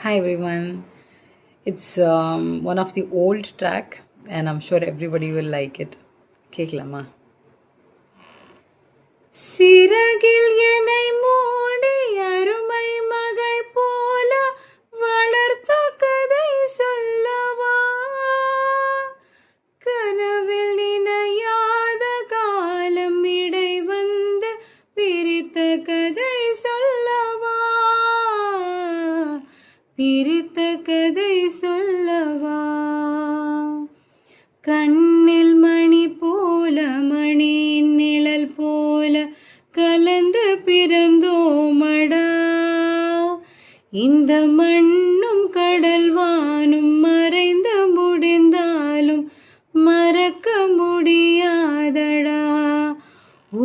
Hi everyone. It's one of the old track, and I'm sure everybody will like it. கேட்கலாமா? சிறகில் என்னை மூடி அருமை மகள் போல வளர்த்த கதை சொல்லவா, கனவில் நினையாத காலம் இடை வந்து பிரித்த கதை சொல்லவா, பிரித்த கதை சொல்லவா. கண்ணில் மணி போல மணியின் நிழல் போல கலந்து பிறந்தோமடா, இந்த மண்ணும் கடல் வானும் மறைந்து முடிந்தாலும் மறக்க முடியாதடா,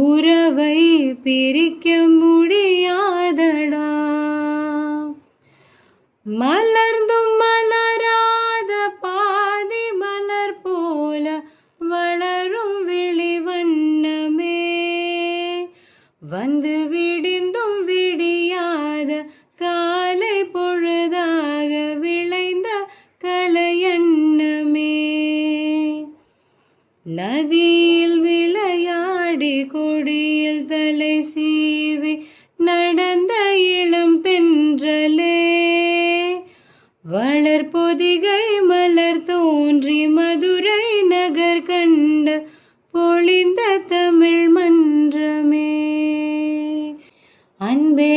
உறவை பிரிக்க முடியாதடா. மலர்ந்தும் மலராத பாதி மலர் போல வளரும் விழிவண்ணமே, வந்து விடிந்தும் விடியாத காலை பொழுதாக விளைந்த கலையன்னமே. நதியில் விளையாடி கொடியில் தலை சீவி நடந்த இளம் தென்றலே, வளர்பொதிகை மலர் தோன்றி மதுரை நகர் கண்ட பொழிந்த தமிழ் மன்றமே. அன்பே